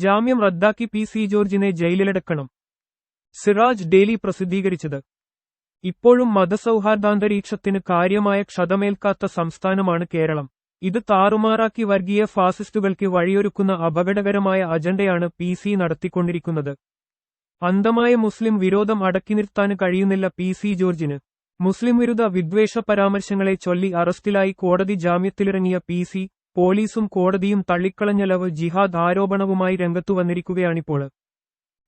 ജാമ്യം റദ്ദാക്കി പി.സി. ജോർജിനെ ജയിലിലടക്കണം. സിറാജ് ഡെയിലി പ്രസിദ്ധീകരിച്ചത്. ഇപ്പോഴും മതസൗഹാർദ്ദാന്തരീക്ഷത്തിന് കാര്യമായ ക്ഷതമേൽക്കാത്ത സംസ്ഥാനമാണ് കേരളം. ഇത് താറുമാറാക്കി വർഗീയ ഫാസിസ്റ്റുകൾക്ക് വഴിയൊരുക്കുന്ന അപകടകരമായ അജണ്ടയാണ് പി.സി. നടത്തിക്കൊണ്ടിരിക്കുന്നത്. അന്ധമായ മുസ്ലിം വിരോധം അടക്കിനിർത്താൻ കഴിയുന്നില്ല പി.സി. ജോർജിന്. മുസ്ലിം വിരുദ്ധ വിദ്വേഷ പരാമർശങ്ങളെ ചൊല്ലി അറസ്റ്റിലായി കോടതി ജാമ്യത്തിലിറങ്ങിയ പി.സി. പോലീസും കോടതിയും തള്ളിക്കളഞ്ഞ ലവ് ജിഹാദ് ആരോപണവുമായി രംഗത്തുവന്നിരിക്കുകയാണിപ്പോൾ.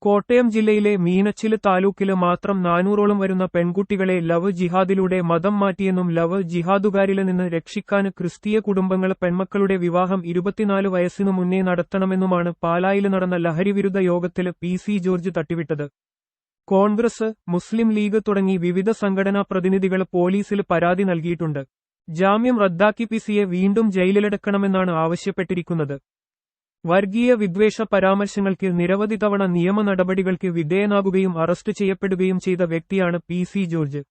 കോട്ടയം ജില്ലയിലെ മീനച്ചില് താലൂക്കില് മാത്രം 400ഓളം വരുന്ന പെൺകുട്ടികളെ ലവ് ജിഹാദിലൂടെ മതം മാറ്റിയെന്നും ലവ് ജിഹാദുകാരില് നിന്ന് രക്ഷിക്കാന് ക്രിസ്തീയ കുടുംബങ്ങൾ പെൺമക്കളുടെ വിവാഹം 24 വയസ്സിനു മുന്നേ നടത്തണമെന്നുമാണ് പാലായില് നടന്ന ലഹരിവിരുദ്ധ യോഗത്തില് പി.സി. ജോർജ് തട്ടിവിട്ടത്. കോൺഗ്രസ്, മുസ്ലിം ലീഗ് തുടങ്ങി വിവിധ സംഘടനാ പ്രതിനിധികൾ പോലീസിൽ പരാതി നൽകിയിട്ടുണ്ട്. ജാമ്യം റദ്ദാക്കി പി.സിയെ വീണ്ടും ജയിലിലടക്കണമെന്നാണ് ആവശ്യപ്പെട്ടിരിക്കുന്നത്. വർഗീയ വിദ്വേഷ പരാമർശങ്ങൾക്ക് നിരവധി തവണ നിയമ നടപടികൾക്ക് വിധേയനാകുകയും അറസ്റ്റ് ചെയ്യപ്പെടുകയും ചെയ്ത വ്യക്തിയാണ് പി.സി. ജോർജ്.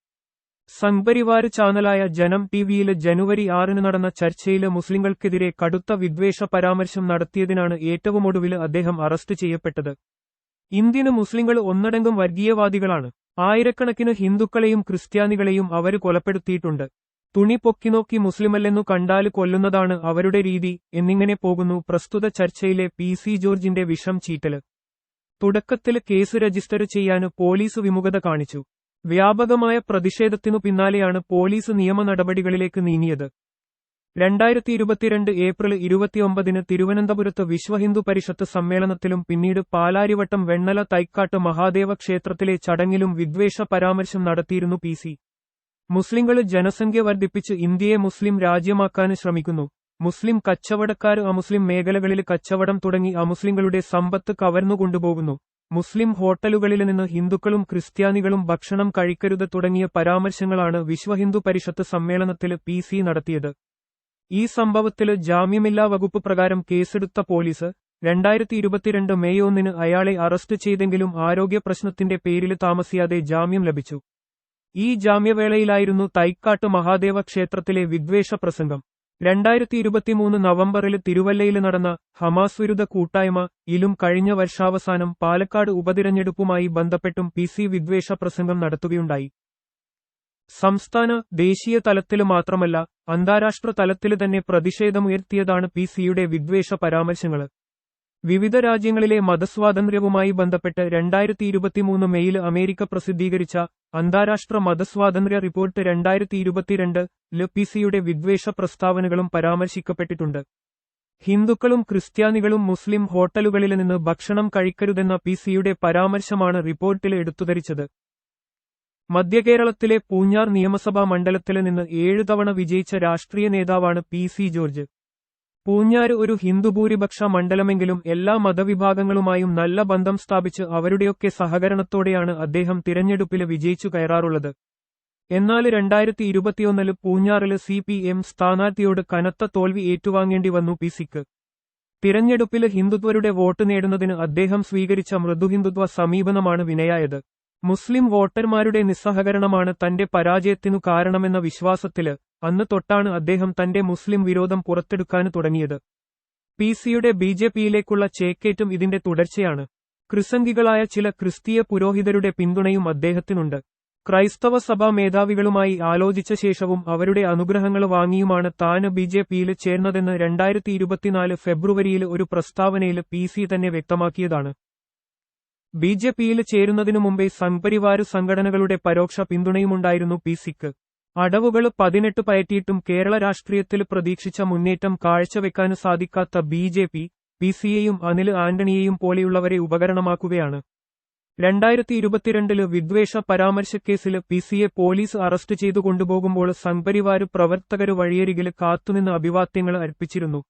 സംഘ്പരിവാർ ചാനലായ ജനം ടിവിയില് ജനുവരി 6 നടന്ന ചർച്ചയില് മുസ്ലിങ്ങൾക്കെതിരെ കടുത്ത വിദ്വേഷ പരാമർശം നടത്തിയതിനാണ് ഏറ്റവുമൊടുവില് അദ്ദേഹം അറസ്റ്റ് ചെയ്യപ്പെട്ടത്. ഇന്ത്യന് മുസ്ലിങ്ങൾ ഒന്നടങ്കം വർഗീയവാദികളാണ്. ആയിരക്കണക്കിന് ഹിന്ദുക്കളെയും ക്രിസ്ത്യാനികളെയും അവര് കൊലപ്പെടുത്തിയിട്ടുണ്ട്. തുണി പൊക്കിനോക്കി മുസ്ലിമല്ലെന്നു കണ്ടാല് കൊല്ലുന്നതാണ് അവരുടെ രീതി എന്നിങ്ങനെ പോകുന്നു പ്രസ്തുത ചർച്ചയിലെ പി.സി. ജോർജിന്റെ വിഷം ചീറ്റല്. തുടക്കത്തില് കേസ് രജിസ്റ്റർ ചെയ്യാന് പോലീസ് വിമുഖത കാണിച്ചു. വ്യാപകമായ പ്രതിഷേധത്തിനു പിന്നാലെയാണ് പോലീസ് നിയമ നടപടികളിലേക്ക് നീങ്ങിയത്. 2022 ഏപ്രിൽ 29 തിരുവനന്തപുരത്ത് വിശ്വഹിന്ദു പരിഷത്ത് സമ്മേളനത്തിലും പിന്നീട് പാലാരിവട്ടം വെണ്ണല തൈക്കാട്ട് മഹാദേവ ക്ഷേത്രത്തിലെ ചടങ്ങിലും വിദ്വേഷ പരാമർശം നടത്തിയിരുന്നു പി.സി. മുസ്ലിങ്ങള് ജനസംഖ്യ വർദ്ധിപ്പിച്ച് ഇന്ത്യയെ മുസ്ലിം രാജ്യമാക്കാന് ശ്രമിക്കുന്നു. മുസ്ലിം കച്ചവടക്കാര് അമുസ്ലിം മേഖലകളിൽ കച്ചവടം തുടങ്ങി അമുസ്ലിങ്ങളുടെ സമ്പത്ത് കവർന്നുകൊണ്ടുപോകുന്നു. മുസ്ലിം ഹോട്ടലുകളില് നിന്ന് ഹിന്ദുക്കളും ക്രിസ്ത്യാനികളും ഭക്ഷണം കഴിക്കരുത് തുടങ്ങിയ പരാമർശങ്ങളാണ് വിശ്വഹിന്ദു പരിഷത്ത് സമ്മേളനത്തില് പി.സി. നടത്തിയത്. ഈ സംഭവത്തില് ജാമ്യമില്ലാ വകുപ്പ് പ്രകാരം കേസെടുത്ത പോലീസ് 2022 മെയ് 1 അയാളെ അറസ്റ്റ് ചെയ്തെങ്കിലും ആരോഗ്യ പ്രശ്നത്തിന്റെ പേരില് താമസിയാതെ ജാമ്യം ലഭിച്ചു. ഈ ജാമ്യവേളയിലായിരുന്നു തൈക്കാട്ട് മഹാദേവ ക്ഷേത്രത്തിലെ വിദ്വേഷ പ്രസംഗം. 2023 നവംബറിൽ തിരുവല്ലയിൽ നടന്ന ഹമാസ് വിരുദ്ധ കൂട്ടായ്മ യിലും കഴിഞ്ഞ വർഷാവസാനം പാലക്കാട് ഉപതിരഞ്ഞെടുപ്പുമായി ബന്ധപ്പെട്ടും പി.സി. വിദ്വേഷ പ്രസംഗം നടത്തുകയുണ്ടായി. സംസ്ഥാന, ദേശീയ തലത്തില് മാത്രമല്ല അന്താരാഷ്ട്ര തലത്തില് തന്നെ പ്രതിഷേധമുയർത്തിയതാണ് പി.സിയുടെ വിദ്വേഷ പരാമർശങ്ങള്. വിവിധ രാജ്യങ്ങളിലെ മതസ്വാതന്ത്ര്യവുമായി ബന്ധപ്പെട്ട് 2023 മെയ്യിൽ അമേരിക്ക പ്രസിദ്ധീകരിച്ച അന്താരാഷ്ട്ര മതസ്വാതന്ത്ര്യ റിപ്പോർട്ട് 2022 പി.സിയുടെ വിദ്വേഷ പ്രസ്താവനകളും പരാമർശിക്കപ്പെട്ടിട്ടുണ്ട്. ഹിന്ദുക്കളും ക്രിസ്ത്യാനികളും മുസ്ലിം ഹോട്ടലുകളില് നിന്ന് ഭക്ഷണം കഴിക്കരുതെന്ന പി.സിയുടെ പരാമർശമാണ് റിപ്പോർട്ടിൽ എടുത്തുധരിച്ചത്. മധ്യകേരളത്തിലെ പൂഞ്ഞാർ നിയമസഭാ മണ്ഡലത്തില് നിന്ന് 7 തവണ വിജയിച്ച രാഷ്ട്രീയ നേതാവാണ് പി.സി. ജോർജ്. പൂഞ്ഞാര് ഒരു ഹിന്ദുഭൂരിപക്ഷ മണ്ഡലമെങ്കിലും എല്ലാ മതവിഭാഗങ്ങളുമായും നല്ല ബന്ധം സ്ഥാപിച്ച് അവരുടെയൊക്കെ സഹകരണത്തോടെയാണ് അദ്ദേഹം തിരഞ്ഞെടുപ്പില് വിജയിച്ചു കയറാറുള്ളത്. എന്നാല് 2021 പൂഞ്ഞാറില് CPM സ്ഥാനാർത്ഥിയോട് കനത്ത തോൽവി ഏറ്റുവാങ്ങേണ്ടി വന്നു പി.സിക്ക്. തിരഞ്ഞെടുപ്പില് ഹിന്ദുത്വരുടെ വോട്ട് നേടുന്നതിന് അദ്ദേഹം സ്വീകരിച്ച മൃദുഹിന്ദുത്വ സമീപനമാണ് വിനയായത്. മുസ്ലിം വോട്ടർമാരുടെ നിസ്സഹകരണമാണ് തന്റെ പരാജയത്തിനു കാരണമെന്ന വിശ്വാസത്തില് അന്ന് തൊട്ടാണ് അദ്ദേഹം തന്റെ മുസ്ലിം വിരോധം പുറത്തെടുക്കാന് തുടങ്ങിയത്. പി.സിയുടെ ബി.ജെ.പിയിലേക്കുള്ള ചേക്കേറ്റം ഇതിന്റെ തുടർച്ചയാണ്. ക്രിസംഖികളായ ചില ക്രിസ്തീയ പുരോഹിതരുടെ പിന്തുണയും അദ്ദേഹത്തിനുണ്ട്. ക്രൈസ്തവ സഭാ മേധാവികളുമായി ആലോചിച്ച ശേഷവും അവരുടെ അനുഗ്രഹങ്ങൾ വാങ്ങിയുമാണ് താന് ബി.ജെ.പിയില് ചേർന്നതെന്ന് 2024 ഫെബ്രുവരിയിൽ ഒരു പ്രസ്താവനയിൽ പി.സി തന്നെ വ്യക്തമാക്കിയതാണ്. ബി.ജെ.പിയിൽ ചേരുന്നതിനു മുമ്പേ സംഘ്പരിവാർ സംഘടനകളുടെ പരോക്ഷ പിന്തുണയുമുണ്ടായിരുന്നു പി.സിക്ക്. അടവുകൾ 18 പയറ്റിയിട്ടും കേരള രാഷ്ട്രീയത്തിൽ പ്രതീക്ഷിച്ച മുന്നേറ്റം കാഴ്ചവെക്കാന് സാധിക്കാത്ത ബി.ജെ.പി, പി.സിയെയും അനിൽ ആന്റണിയെയും പോലെയുള്ളവരെ ഉപകരണമാക്കുകയാണ്. 2022 വിദ്വേഷ പരാമർശക്കേസില് പി.സിയെ പോലീസ് അറസ്റ്റ് ചെയ്തു കൊണ്ടുപോകുമ്പോൾ സംഘ്പരിവാർ പ്രവർത്തകര് വഴിയരികില് കാത്തുനിന്ന് അഭിവാദ്യങ്ങൾ അർപ്പിച്ചിരുന്നു.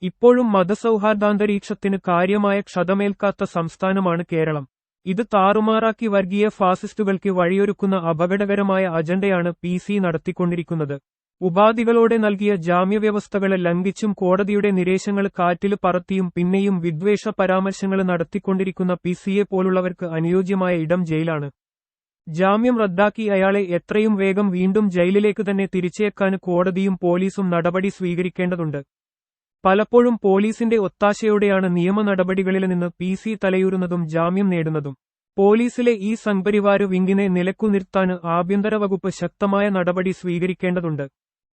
ഇപ്പോഴും മതസൗഹാർദ്ദാന്തരീക്ഷത്തിന് കാര്യമായ ക്ഷതമേൽക്കാത്ത സംസ്ഥാനമാണ് കേരളം. ഇത് താറുമാറാക്കി വർഗീയ ഫാസിസ്റ്റുകൾക്ക് വഴിയൊരുക്കുന്ന അപകടകരമായ അജണ്ടയാണ് പി.സി നടത്തിക്കൊണ്ടിരിക്കുന്നത്. ഉപാധികളോടെ നൽകിയ ജാമ്യവ്യവസ്ഥകളെ ലംഘിച്ചും കോടതിയുടെ നിരേശങ്ങൾ കാറ്റില് പറത്തിയും പിന്നെയും വിദ്വേഷ പരാമർശങ്ങൾ നടത്തിക്കൊണ്ടിരിക്കുന്ന പി.സിയെ പോലുള്ളവർക്ക് അനുയോജ്യമായ ഇടം ജയിലാണ്. ജാമ്യം റദ്ദാക്കി അയാളെ എത്രയും വേഗം വീണ്ടും ജയിലിലേക്ക് തന്നെ തിരിച്ചേക്കാന് കോടതിയും പോലീസും നടപടി സ്വീകരിക്കേണ്ടതുണ്ട്. പലപ്പോഴും പോലീസിന്റെ ഒത്താശയോടെയാണ് നിയമ നടപടികളിൽ നിന്ന് PC തലയൂരുന്നതും ജാമ്യം നേടുന്നതും. പോലീസിലെ ഈ സംഘപരിവാര വിങ്ങിനെ നിലക്കുനിർത്താന് ആഭ്യന്തര വകുപ്പ് ശക്തമായ നടപടി സ്വീകരിക്കേണ്ടതുണ്ട്.